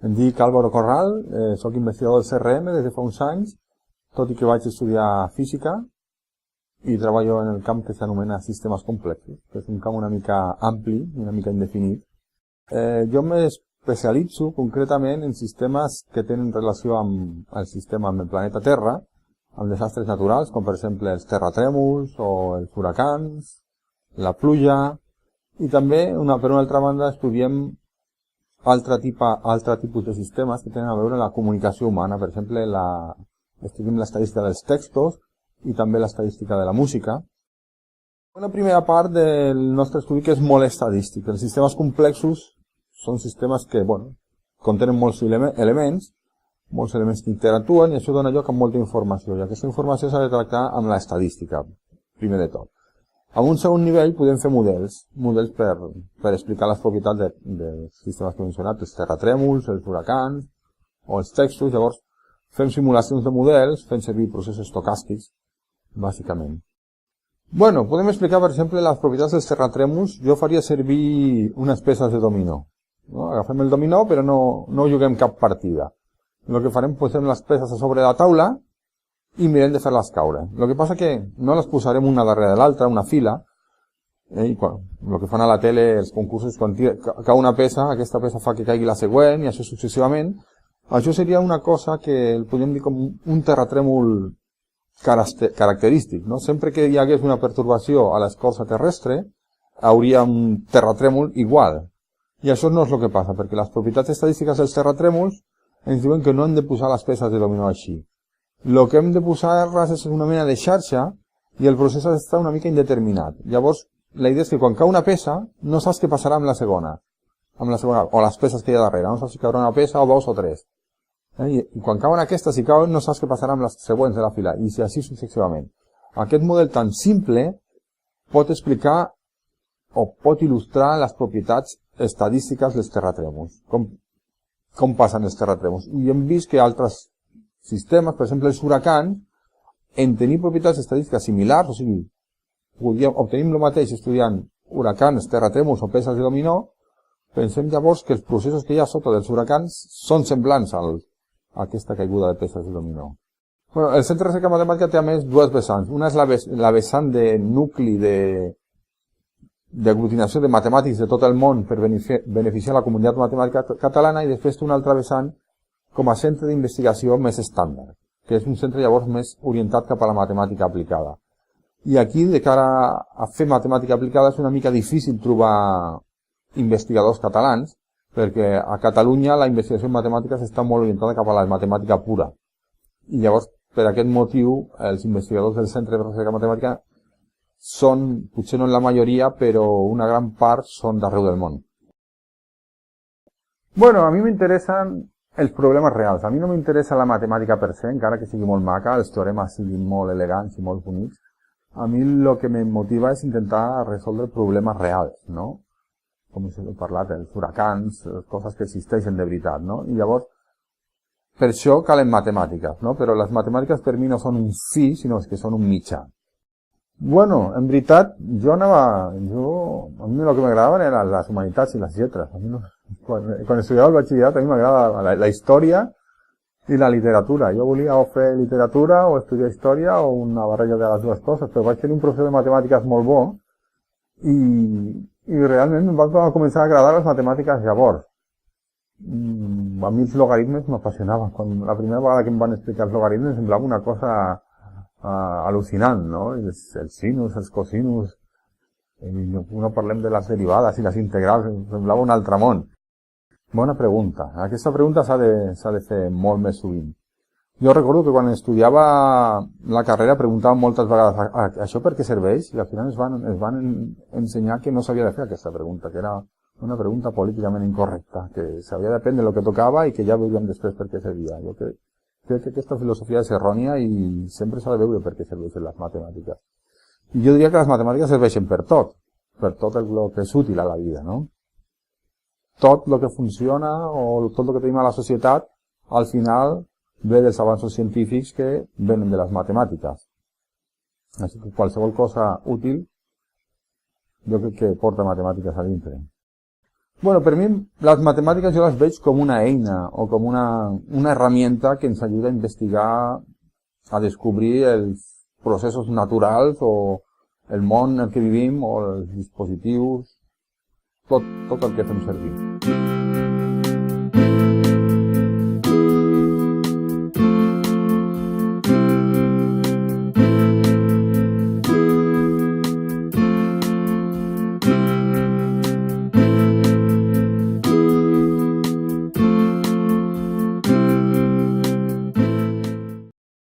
Em dic Álvaro Corral, soc investigador del CRM des de fa uns anys, tot i que vaig estudiar física i treballo en el camp que s'anomena sistemes complexos, que és un camp una mica ampli i una mica indefinit. Jo m'especialitzo concretament en sistemes que tenen relació amb el sistema, amb el planeta Terra, amb desastres naturals, com per exemple els terratrèmols o els huracans, la pluja, i també, per una altra banda, estudiem altre tipus de sistemes que tenen a veure amb la comunicació humana. Per exemple, estudiem l'estadística dels textos i també l'estadística de la música. Una primera part del nostre estudi que és molt estadístic. Els sistemes complexos són sistemes que, contenen molts elements que interactuen, i això dona lloc a molta informació. I aquesta informació s'ha de tractar amb l'estadística, primer de tot. A un segon nivell podem fer models per explicar les propietats dels sistemes que he mencionat, els terratrèmols, els huracans o els textos. Llavors fem simulacions de models fent servir processos estocàstics, bàsicament. Podem explicar, per exemple, les propietats dels terratrèmols. Jo faria servir unes peces de dominó. Agafem el dominó, però no juguem cap partida. El que farem, posem les peces a sobre la taula i mirem de fer-les caure. El que passa que no les posarem una darrere l'altra, una fila, i el que fan a la tele, els concursos, quan cau una peça, aquesta peça fa que caigui la següent, i això successivament. Això seria una cosa que el podríem dir com un terratrèmol característic. Sempre que hi hagués una pertorbació a l'escorça terrestre, hauria un terratrèmol igual. I això no és el que passa, perquè les propietats estadístiques dels terratrèmols ens diuen que no hem de posar les peces de dominó així. El que hem de posar-les és una mena de xarxa i el procés ha d'estar una mica indeterminat. Llavors, la idea és que quan cau una peça, no saps què passarà amb la segona, o les peces que hi ha darrere. No saps si caurà una peça o dos o tres. I quan cauen aquestes, si cauen, no saps què passarà amb les següents de la fila, i així successivament. Aquest model tan simple pot explicar o pot il·lustrar les propietats estadístiques dels terratrèmols. Com passen els terratrèmols. I hem vist que altres sistemes, per exemple els huracans, en tenir propietats estadístiques similars, o sigui, obtenim el mateix estudiant huracans, terratrèmols o peces de dominó. Pensem llavors que els processos que hi ha sota dels huracans són semblants a aquesta caiguda de peces de dominó. El Centre de Recerca Matemàtica té a més dues vessants. Una és la vessant de nucli d'aglutinació de matemàtics de tot el món per beneficiar la comunitat matemàtica catalana, i després té una altra vessant com a centre d'investigació més estàndard, que és un centre llavors més orientat cap a la matemàtica aplicada. I aquí, de cara a fer matemàtica aplicada, és una mica difícil trobar investigadors catalans, perquè a Catalunya la investigació en matemàtiques està molt orientada cap a la matemàtica pura. I llavors, per aquest motiu, els investigadors del Centre de Recerca Matemàtica són, potser no en la majoria, però una gran part són d'arreu del món. A mi m'interessen els problemes reals. A mi no m'interessa la matemàtica per se, encara que sigui molt maca, els teoremes siguin molt elegants i molt bonics. A mi el que em motiva és intentar resoldre problemes reals, no? Com us he parlat, els huracans, coses que existeixen de veritat, no? I llavors, per això calen matemàtiques, no? Però les matemàtiques per mi no són un fi, sinó que són un mitjà. En veritat, a mi el que m'agradaven eren les humanitats i les lletres. Quan estudiava el batxillerat, a mi m'agrada la història i la literatura. Jo volia o fer literatura o estudiar història o una barreja de les dues coses, però vaig tenir un professor de matemàtiques molt bo i realment em van començar a agradar les matemàtiques llavors. A mi els logaritmes m'apassionaven. La primera vegada que em van explicar els logaritmes em semblava una cosa al·lucinant, no? Els sinus, els cosinus, no parlem de les derivades i les integrals, em semblava un altre món. Bona pregunta. Aquesta pregunta s'ha de fer molt més sovint. Jo recordo que quan estudiava la carrera preguntava moltes vegades això per què serveix, i al final es van ensenyar que no s'havia de fer aquesta pregunta, que era una pregunta políticament incorrecta, que s'havia de prendre el que tocava i que ja veuríem després per què servia. Jo crec que aquesta filosofia és errònia i sempre s'ha de veure per què serveixen les matemàtiques. I jo diria que les matemàtiques serveixen per tot el que és útil a la vida, no? tot el que funciona o tot el que tenim a la societat al final ve dels avanços científics que venen de les matemàtiques. Així que qualsevol cosa útil jo crec que porta matemàtiques a dintre. Bueno, per mi les matemàtiques jo les veig com una eina o com una herramienta que ens ajuda a investigar, a descobrir els processos naturals o el món en el que vivim o els dispositius, tot el que fem servir.